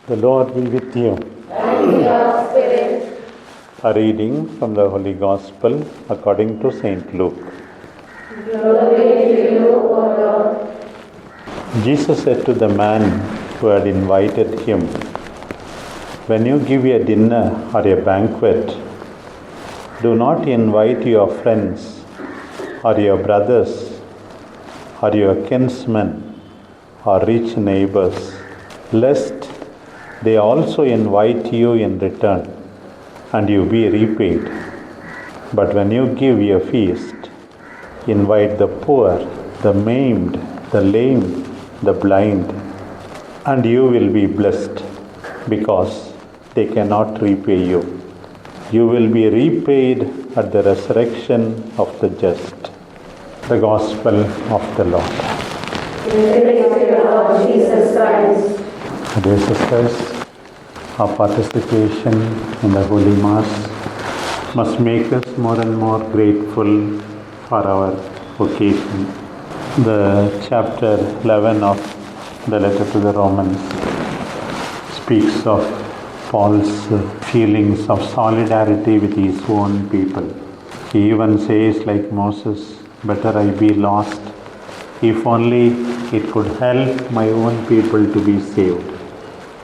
The Lord be with you. And with your spirit. A reading from the Holy Gospel according to St. Luke. Glory to you, O Lord. Jesus said to the man who had invited him, "When you give a dinner or a banquet, do not invite your friends or your brothers or your kinsmen or rich neighbors, lest they also invite you in return, and you be repaid. But when you give a feast, invite the poor, the maimed, the lame, the blind, and you will be blessed, because they cannot repay you. You will be repaid at the resurrection of the just." The Gospel of the Lord. Praise to you, Lord Jesus Christ. Dear sisters, our participation in the Holy Mass must make us more and more grateful for our occasion. The chapter 11 of the letter to the Romans speaks of Paul's feelings of solidarity with his own people. He even says, like Moses, "Better I be lost, if only it could help my own people to be saved."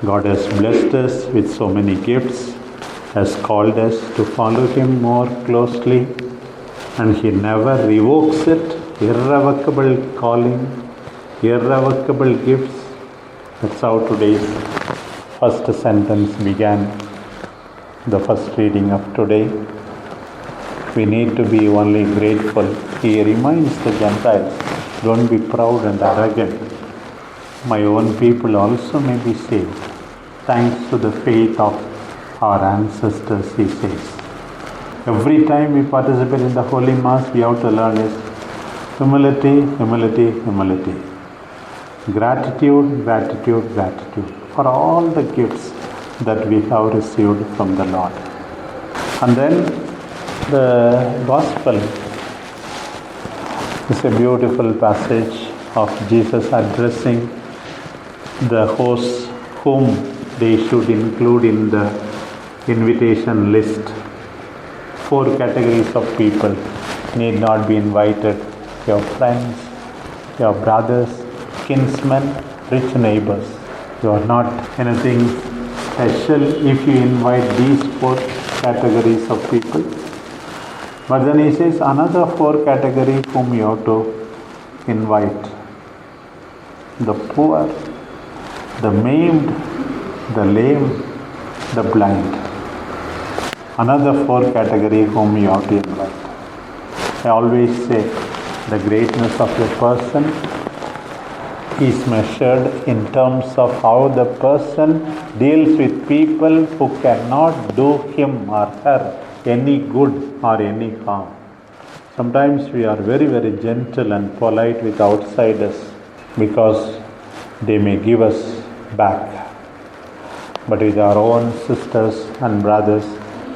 God has blessed us with so many gifts, has called us to follow Him more closely, and He never revokes it. Irrevocable calling, irrevocable gifts. That's how today's first sentence began, the first reading of today. We need to be only grateful. He reminds the Gentiles, don't be proud and arrogant. My own people also may be saved, thanks to the faith of our ancestors, he says. Every time we participate in the Holy Mass, we have to learn is humility, humility, humility. Gratitude, gratitude, gratitude for all the gifts that we have received from the Lord. And then the Gospel is a beautiful passage of Jesus addressing the hosts whom they should include in the invitation list. 4 categories of people need not be invited: your friends, your brothers, kinsmen, rich neighbors. You are not anything special if you invite these 4 categories of people. But then he says another 4 categories whom you have to invite: the poor, the maimed, the lame, the blind. Another 4 categories whom you have to invite. I always say the greatness of a person is measured in terms of how the person deals with people who cannot do him or her any good or any harm. Sometimes we are very, very gentle and polite with outsiders because they may give us back. But with our own sisters and brothers,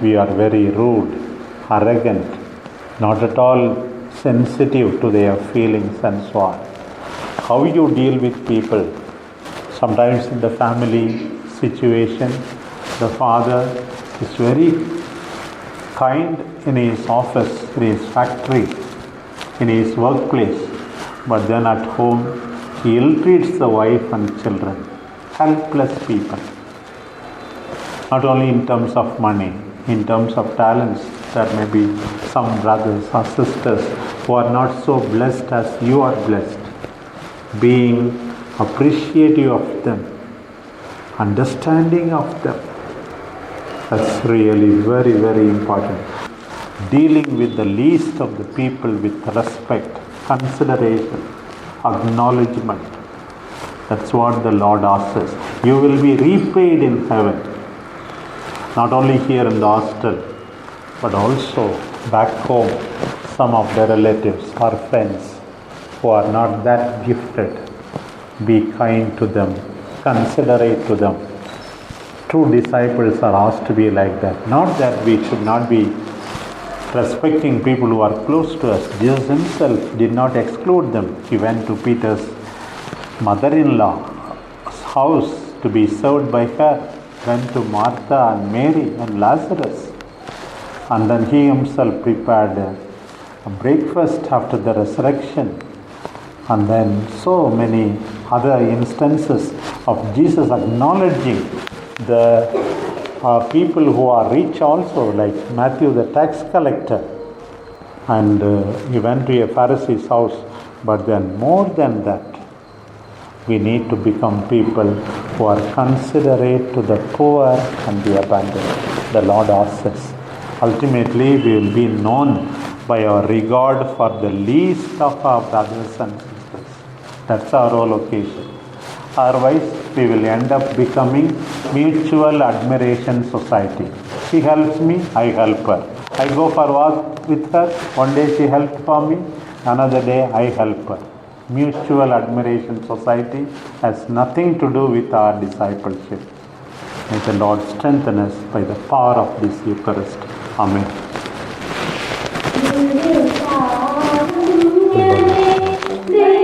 we are very rude, arrogant, not at all sensitive to their feelings and so on. How you deal with people? Sometimes in the family situation, the father is very kind in his office, in his factory, in his workplace, but then at home he ill-treats the wife and children. Helpless people. Not only in terms of money, in terms of talents. There may be some brothers or sisters who are not so blessed as you are blessed. Being appreciative of them, understanding of them, that's really very, very important. Dealing with the least of the people with respect, consideration, acknowledgement. That's what the Lord asks us. You will be repaid in heaven. Not only here in the hostel, but also back home, some of the relatives or friends who are not that gifted. Be kind to them, considerate to them. True disciples are asked to be like that. Not that we should not be respecting people who are close to us. Jesus himself did not exclude them. He went to Peter's mother-in-law's house to be served by her went to Martha and Mary and Lazarus. And then he himself prepared a breakfast after the resurrection. And then so many other instances of Jesus acknowledging the people who are rich also, like Matthew the tax collector. And he went to a Pharisee's house. But then more than that, we need to become people who are considerate to the poor and the abandoned. The Lord asks us. Ultimately, we will be known by our regard for the least of our brothers and sisters. That's our whole occasion. Otherwise, we will end up becoming mutual admiration society. She helps me, I help her. I go for walk with her. One day she helped for me. Another day I help her. Mutual admiration society has nothing to do with our discipleship. May the Lord strengthen us by the power of this Eucharist. Amen. Amen.